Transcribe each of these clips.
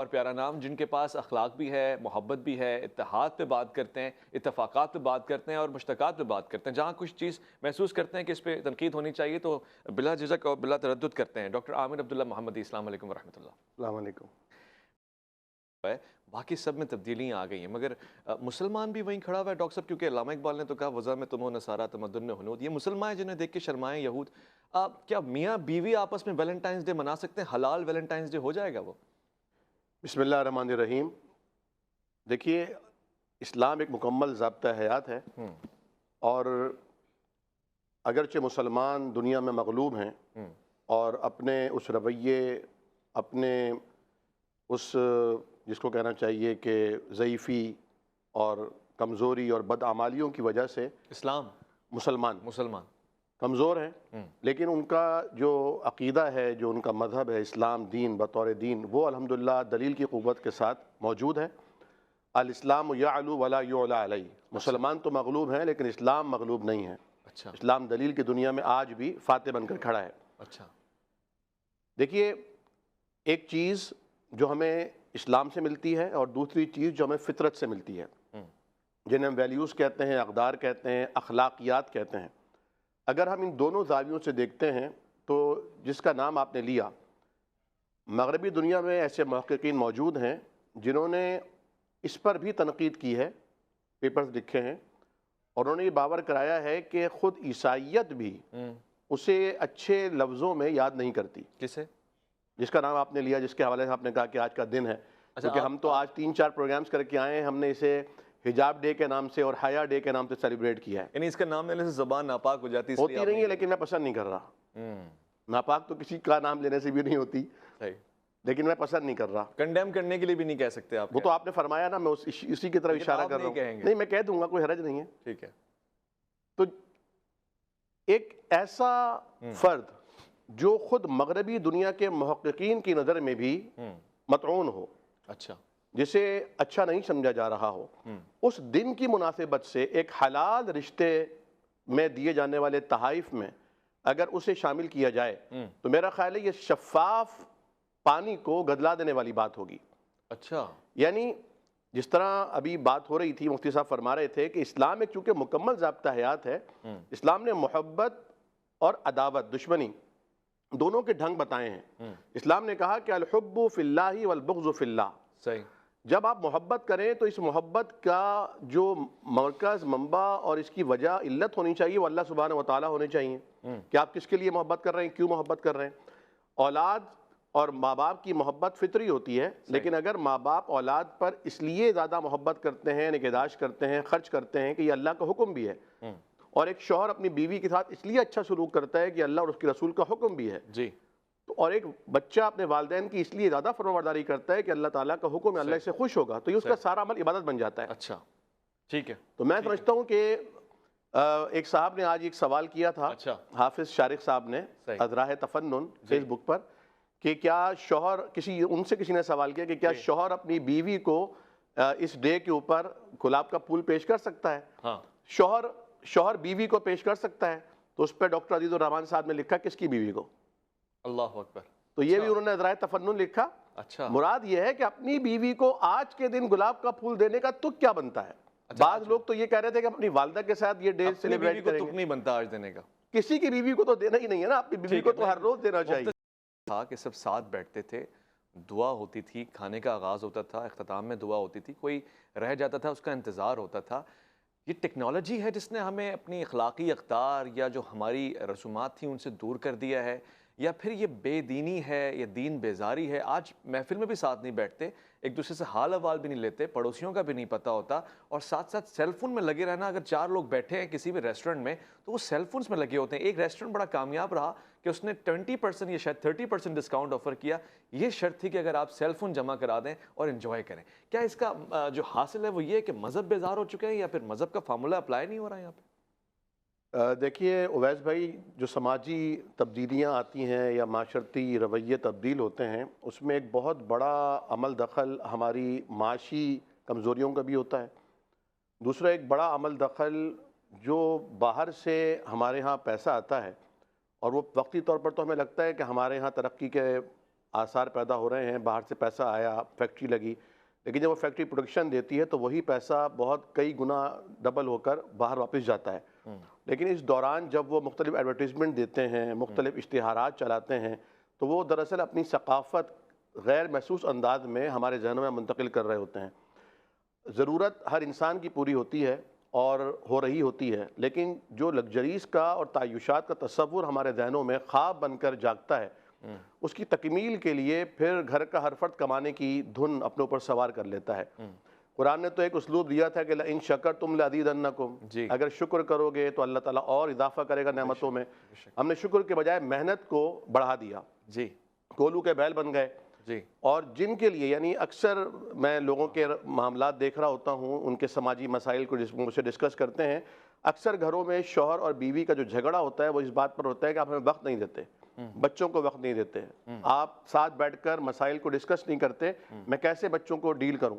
اور پیارا نام جن کے پاس اخلاق بھی ہے، محبت بھی ہے، اتحاد پہ بات کرتے ہیں، اتفاقات پہ بات کرتے ہیں اور مشترکات پہ بات کرتے ہیں، جہاں کچھ چیز محسوس کرتے ہیں کہ اس پہ تنقید ہونی چاہیے تو بلا جھجک اور بلا تردد کرتے ہیں۔ ڈاکٹر عامر عبداللہ محمدی، السلام علیکم ورحمۃ اللہ۔ السلام علیکم۔ ہے باقی سب میں تبدیلیاں آ گئی ہیں، مگر مسلمان بھی وہیں کھڑا ہوا ہے ڈاکٹر صاحب، کیونکہ علامہ اقبال نے تو کہا وضع میں تم ہو نصارہ تمدن میں ہنود۔ یہ مسلمان ہیں جنہیں دیکھ کے شرمائیں یہود۔ کیا میاں بیوی آپس میں ویلنٹائنس ڈے منا سکتے ہیں؟ حلال ویلنٹائنس ڈے ہو جائے گا وہ؟ بسم اللہ الرحمن الرحیم۔ دیکھیے، اسلام ایک مکمل ضابطہ حیات ہے، اور اگرچہ مسلمان دنیا میں مغلوب ہیں اور اپنے اس رویے، اپنے اس جس کو کہنا چاہیے کہ ضعیفی اور کمزوری اور بدعمالیوں کی وجہ سے اسلام مسلمان کمزور ہیں، لیکن ان کا جو عقیدہ ہے، جو ان کا مذہب ہے اسلام دین بطور دین، وہ الحمدللہ دلیل کی قوت کے ساتھ موجود ہے۔ الاسلام یعلو ولا یعلی علیہ۔ مسلمان تو مغلوب ہیں لیکن اسلام مغلوب نہیں ہے۔ اچھا اسلام دلیل کی دنیا میں آج بھی فاتح بن کر کھڑا ہے۔ اچھا، دیکھیے، ایک چیز جو ہمیں اسلام سے ملتی ہے اور دوسری چیز جو ہمیں فطرت سے ملتی ہے، جنہیں ہم ویلیوز کہتے ہیں، اقدار کہتے ہیں، اخلاقیات کہتے ہیں۔ اگر ہم ان دونوں زاویوں سے دیکھتے ہیں تو جس کا نام آپ نے لیا، مغربی دنیا میں ایسے محققین موجود ہیں جنہوں نے اس پر بھی تنقید کی ہے، پیپرز لکھے ہیں، اور انہوں نے یہ باور کرایا ہے کہ خود عیسائیت بھی اسے اچھے لفظوں میں یاد نہیں کرتی۔ کسے؟ جس کا نام آپ نے لیا، جس کے حوالے سے آپ نے کہا کہ آج کا دن ہے، کیونکہ ہم تو آج 3-4 پروگرامز کر کے آئے ہیں، ہم نے اسے حجاب ڈے کے نام سے اور حیا ڈے کے نام سے سیلیبریٹ کیا ہے۔ یعنی اس کا نام لینے سے زبان ناپاک ہو جاتی ہے، اس لیے ہوتی نہیں ہے، لیکن میں پسند نہیں کر رہا۔ ناپاک تو کسی کا نام لینے سے بھی نہیں ہوتی، لیکن میں پسند نہیں کر رہا۔ کنڈیم کرنے کے لیے بھی نہیں کہہ سکتے آپ؟ وہ تو آپ نے فرمایا نا، میں اسی کی طرف اشارہ کر رہا ہوں۔ نہیں، میں کہہ دوں گا، کوئی حرج نہیں ہے۔ ٹھیک ہے۔ تو ایک ایسا فرد جو خود مغربی دنیا کے محققین کی نظر میں بھی مطعون ہو، اچھا، جسے اچھا نہیں سمجھا جا رہا ہو، اس دن کی مناسبت سے ایک حلال رشتے میں دیے جانے والے تحائف میں اگر اسے شامل کیا جائے تو میرا خیال ہے یہ شفاف پانی کو گدلا دینے والی بات ہوگی۔ اچھا، یعنی جس طرح ابھی بات ہو رہی تھی، مفتی صاحب فرما رہے تھے کہ اسلام ایک چونکہ مکمل ضابطہ حیات ہے، اسلام نے محبت اور عداوت، دشمنی، دونوں کے ڈھنگ بتائے ہیں۔ اسلام نے کہا کہ الحب فی اللہ والبغض فی اللہ۔ صحیح۔ جب آپ محبت کریں تو اس محبت کا جو مرکز، منبع اور اس کی وجہ، علت ہونی چاہیے، وہ اللہ سبحانہ و تعالیٰ ہونے چاہیے کہ آپ کس کے لیے محبت کر رہے ہیں، کیوں محبت کر رہے ہیں۔ اولاد اور ماں باپ کی محبت فطری ہوتی ہے، لیکن اگر ماں باپ اولاد پر اس لیے زیادہ محبت کرتے ہیں، نگہداشت کرتے ہیں، خرچ کرتے ہیں کہ یہ اللہ کا حکم بھی ہے، اور ایک شوہر اپنی بیوی کے ساتھ اس لیے اچھا سلوک کرتا ہے کہ اللہ اور اس کے رسول کا حکم بھی ہے، جی، اور ایک بچہ اپنے والدین کی اس لیے زیادہ فرمانبرداری کرتا ہے کہ اللہ تعالیٰ کا حکم ہے، اللہ اس سے خوش ہوگا، تو یہ اس کا سارا عمل عبادت بن جاتا ہے۔ اچھا، ٹھیک ہے۔ تو میں سمجھتا ہوں کہ ایک صاحب نے آج ایک سوال کیا تھا، حافظ شارق صاحب نے ازراہ تفنن فیس بک پر، کہ کیا شوہر، کسی نے سوال کیا کہ کیا شوہر اپنی بیوی کو اس ڈے کے اوپر گلاب کا پھول پیش کر سکتا ہے؟ شوہر بیوی کو پیش کر سکتا ہے؟ تو اس پہ ڈاکٹر عزیز الرحمان صاحب نے لکھا کس کی بیوی کو؟ اللہ اکبر۔ تو یہ بھی انہوں نے ازراہ تفنن لکھا۔ اچھا، مراد یہ ہے کہ اپنی بیوی کو آج کے دن گلاب کا پھول دینے کا تک کیا بنتا ہے؟ بعض لوگ تو یہ کہہ رہے تھے کہ اپنی والدہ کے ساتھ یہ ڈے سیلیبریٹ کریں گے۔ تک نہیں بنتا آج دینے کا، کسی کی بیوی کو تو دینا ہی نہیں ہے نا، اپنی بیوی کو تو ہر روز دینا چاہیے۔ تھا کہ سب ساتھ بیٹھتے تھے، دعا ہوتی تھی، کھانے کا آغاز ہوتا تھا، اختتام میں دعا ہوتی تھی، کوئی رہ جاتا تھا اس کا انتظار ہوتا تھا۔ یہ ٹیکنالوجی ہے جس نے ہمیں اپنی اخلاقی اقدار یا جو ہماری رسومات تھیں ان سے دور کر دیا ہے، یا پھر یہ بے دینی ہے، یہ دین بیزاری ہے؟ آج محفل میں بھی ساتھ نہیں بیٹھتے، ایک دوسرے سے حال احوال بھی نہیں لیتے، پڑوسیوں کا بھی نہیں پتہ ہوتا، اور ساتھ ساتھ سیل فون میں لگے رہنا۔ اگر 4 لوگ بیٹھے ہیں کسی بھی ریسٹورنٹ میں تو وہ سیل فونز میں لگے ہوتے ہیں۔ ایک ریسٹورنٹ بڑا کامیاب رہا کہ اس نے 20% یا شاید 30% ڈسکاؤنٹ آفر کیا، یہ شرط تھی کہ اگر آپ سیل فون جمع کرا دیں اور انجوائے کریں۔ کیا اس کا جو حاصل ہے وہ یہ ہے کہ مذہب بیزار ہو چکے ہیں، یا پھر مذہب کا فارمولہ اپلائی نہیں ہو رہا ہے یہاں پہ؟ دیکھیے اویس بھائی، جو سماجی تبدیلیاں آتی ہیں یا معاشرتی رویے تبدیل ہوتے ہیں، اس میں ایک بہت بڑا عمل دخل ہماری معاشی کمزوریوں کا بھی ہوتا ہے۔ دوسرا ایک بڑا عمل دخل جو باہر سے ہمارے ہاں پیسہ آتا ہے، اور وہ وقتی طور پر تو ہمیں لگتا ہے کہ ہمارے ہاں ترقی کے آثار پیدا ہو رہے ہیں، باہر سے پیسہ آیا، فیکٹری لگی، لیکن جب وہ فیکٹری پروڈکشن دیتی ہے تو وہی پیسہ بہت کئی گنا ڈبل ہو کر باہر واپس جاتا ہے۔ لیکن اس دوران جب وہ مختلف ایڈورٹیزمنٹ دیتے ہیں، مختلف اشتہارات چلاتے ہیں، تو وہ دراصل اپنی ثقافت غیر محسوس انداز میں ہمارے ذہنوں میں منتقل کر رہے ہوتے ہیں۔ ضرورت ہر انسان کی پوری ہوتی ہے اور ہو رہی ہوتی ہے، لیکن جو لگژریز کا اور تعیشات کا تصور ہمارے ذہنوں میں خواب بن کر جاگتا ہے، اس کی تکمیل کے لیے پھر گھر کا ہر فرد کمانے کی دھن اپنے اوپر سوار کر لیتا ہے۔ قرآن نے تو ایک اسلوب دیا تھا کہ لَإِن شَكَرْتُمْ لَأَزِيدَنَّكُمْ، اگر شکر کرو گے تو اللہ تعالیٰ اور اضافہ کرے گا نعمتوں میں۔ ہم نے شکر کے بجائے محنت کو بڑھا دیا، کولو کے بیل بن گئے۔ اور جن کے لیے، یعنی اکثر میں لوگوں کے معاملات دیکھ رہا ہوتا ہوں، ان کے سماجی مسائل کو مجھ سے ڈسکس کرتے ہیں، اکثر گھروں میں شوہر اور بیوی کا جو جھگڑا ہوتا ہے وہ اس بات پر ہوتا ہے کہ آپ ہمیں وقت نہیں دیتے، بچوں کو وقت نہیں دیتے، آپ ساتھ بیٹھ کر مسائل کو ڈسکس نہیں کرتے، میں کیسے بچوں کو ڈیل کروں۔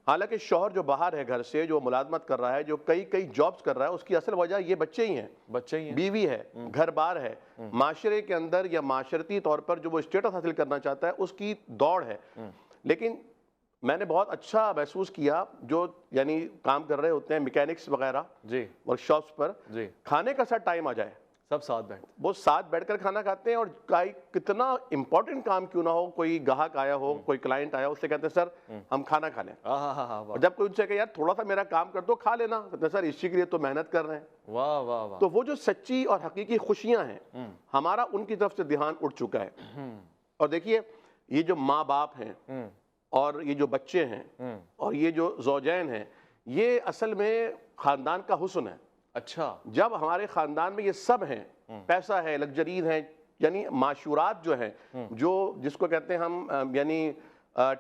حالانکہ شوہر جو باہر ہے گھر سے، جو ملازمت کر رہا ہے، جو کئی جابز کر رہا ہے، اس کی اصل وجہ یہ بچے ہی ہیں، بیوی ہے، گھر بار ہے، معاشرے کے اندر یا معاشرتی طور پر جو وہ اسٹیٹس حاصل کرنا چاہتا ہے اس کی دوڑ ہے۔ لیکن میں نے بہت اچھا محسوس کیا جو یعنی کام کر رہے ہوتے ہیں میکینکس وغیرہ ورک شاپس پر، کھانے کا سا ٹائم آ جائے سب ساتھ بیٹھ، وہ ساتھ بیٹھ کر کھانا کھاتے ہیں، اور کتنا امپورٹنٹ کام کیوں نہ ہو، کوئی گاہک آیا ہو، کوئی کلائنٹ آیا ہو، اس سے کہتے ہیں سر ہم کھانا کھا لیں۔ اور جب کوئی ان سے کہ یار تھوڑا سا میرا کام کر دو، کھا لینا، کہتے ہیں سر اسی کے لیے تو محنت کر رہے ہیں۔ واہ واہ واہ۔ تو وہ جو سچی اور حقیقی خوشیاں ہیں، ہمارا ان کی طرف سے دھیان اٹھ چکا ہے۔ اور دیکھیے یہ جو ماں باپ ہیں اور یہ جو بچے ہیں اور یہ جو زوجین ہیں، یہ اصل میں خاندان کا حسن ہے۔ اچھا، جب ہمارے خاندان میں یہ سب ہیں، پیسہ ہے، لگژریز ہیں، یعنی معاشورات جو ہیں، جو جس کو کہتے ہیں ہم، یعنی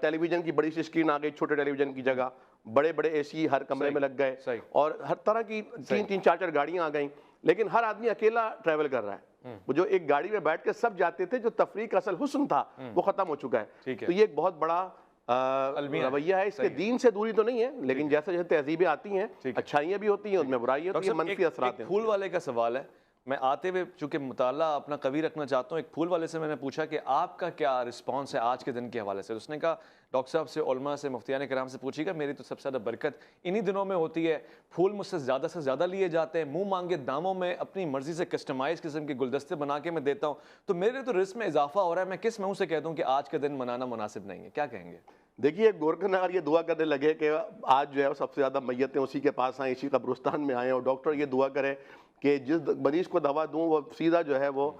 ٹیلی ویژن کی بڑی سی اسکرین آ گئی چھوٹے ٹیلی ویژن کی جگہ، بڑے بڑے اے سی ہر کمرے میں لگ گئے، اور ہر طرح کی تین چار گاڑیاں آ گئیں، لیکن ہر آدمی اکیلا ٹریول کر رہا ہے۔ وہ جو ایک گاڑی میں بیٹھ کے سب جاتے تھے، جو تفریح کا اصل حسن تھا وہ ختم ہو چکا ہے۔ تو یہ ایک بہت بڑا رویہ ہے، اس کے دین سے دوری تو نہیں ہے، لیکن جیسے جیسے تہذیبیں آتی ہیں، اچھائیاں بھی ہوتی ہیں، ان میں برائیاں ہوتی ہیں، منفی اثرات ہیں۔ پھول والے کا سوال ہے، میں آتے ہوئے چونکہ مطالعہ اپنا قوی رکھنا چاہتا ہوں، ایک پھول والے سے میں نے پوچھا کہ آپ کا کیا رسپانس ہے آج کے دن کے حوالے سے؟ اس نے کہا ڈاکٹر صاحب سے، علماء سے، مفتیان کرام سے پوچھیے گا، میری تو سب سے زیادہ برکت انہی دنوں میں ہوتی ہے، پھول مجھ سے زیادہ لیے جاتے ہیں، منہ مانگے داموں میں اپنی مرضی سے کسٹمائز قسم کے گلدستے بنا کے میں دیتا ہوں، تو میرے تو رزق میں اضافہ ہو رہا ہے، میں کس منہ سے کہہ دوں کہ آج کا دن منانا مناسب نہیں ہے؟ کیا کہیں گے؟ دیکھیے گورکھن اگر یہ دعا کرنے لگے کہ آج جو ہے سب سے زیادہ میتیں اسی کے پاس آئیں، اسی قبرستان میں آئیں، اور ڈاکٹر یہ دعا کرے کہ جس مریض کو دوا دوں وہ سیدھا جو ہے وہ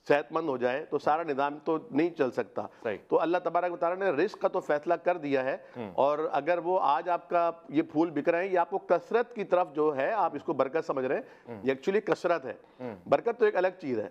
صحت مند ہو جائے، تو سارا نظام تو نہیں چل سکتا۔ تو اللہ تبارک و تعالیٰ نے رزق کا تو فیصلہ کر دیا ہے، اور اگر وہ آج آپ کا یہ پھول بک رہے ہیں، یہ آپ کو کثرت کی طرف جو ہے آپ اس کو برکت سمجھ رہے ہیں، یہ ایکچولی کثرت ہے۔ برکت تو ایک الگ چیز ہے،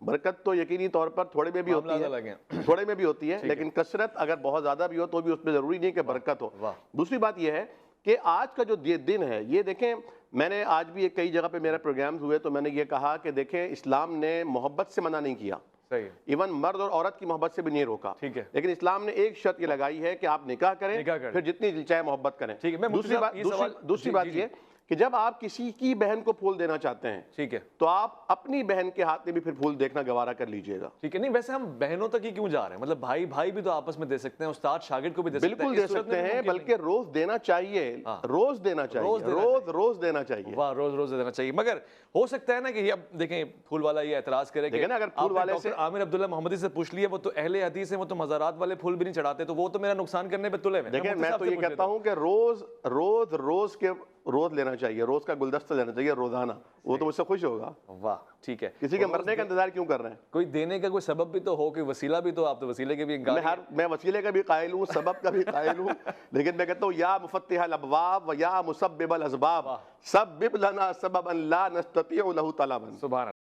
برکت تو یقینی طور پر تھوڑے میں بھی ہوتی ہے، لیکن کثرت اگر بہت زیادہ بھی ہو تو بھی اس میں ضروری نہیں کہ برکت ہو۔ دوسری بات یہ ہے کہ آج کا جو دن ہے، یہ دیکھیں، میں نے آج بھی کئی جگہ پہ میرے پروگرامز ہوئے تو میں نے یہ کہا کہ دیکھیں اسلام نے محبت سے منع نہیں کیا، ایون مرد اور عورت کی محبت سے بھی نہیں روکا، لیکن اسلام نے ایک شرط یہ لگائی ہے کہ آپ نکاح کریں، پھر جتنی دل چاہے محبت کریں۔ دوسری بات یہ کہ جب آپ کسی کی بہن کو پھول دینا چاہتے ہیں تو آپ اپنی بہن کے ہاتھ میں بھی پھر پھول دیکھنا گوارا کر لیجئے گا۔ ٹھیک ہے، نہیں ویسے ہم بہنوں تک ہی کیوں جا رہے ہیں؟ مطلب بھائی بھی تو آپس میں دے سکتے ہیں، استاد شاگرد کو بھی دے سکتے ہیں، بالکل دے سکتے ہیں، بلکہ روز دینا چاہیے، روز دینا چاہیے، روز دینا چاہیے، واہ، روز دینا چاہیے۔ مگر ہو سکتا ہے نا کہ اب دیکھیں پھول والا یہ اعتراض کرے کہ اگر پھول والے سے عامر عبداللہ محمدی سے پوچھ لیے، وہ تو اہل حدیث ہیں، وہ تو مزارات والے پھول بھی نہیں چڑھاتے، تو وہ تو میرا نقصان کرنے پہ تلے ہوئے۔ دیکھیں میں تو یہ کہتا ہوں کہ روز لینا چاہیے، روز کا گلدستہ لینا چاہیے روزانہ، وہ تو مجھ سے خوش ہوگا۔ واہ، ٹھیک ہے، کسی کے مرنے کا انتظار کیوں کر رہے ہیں؟ کوئی دینے کا کوئی سبب بھی تو ہو، کوئی وسیلہ بھی تو، آپ تو وسیلے کے بھی انکار۔ میں وسیلے کا بھی قائل ہوں، سبب کا بھی قائل ہوں، لیکن میں کہتا ہوں یا مفتح الابواب و یا مسبب الاسباب سبب لنا سببا لا نستطيع له طلبا۔ سبحان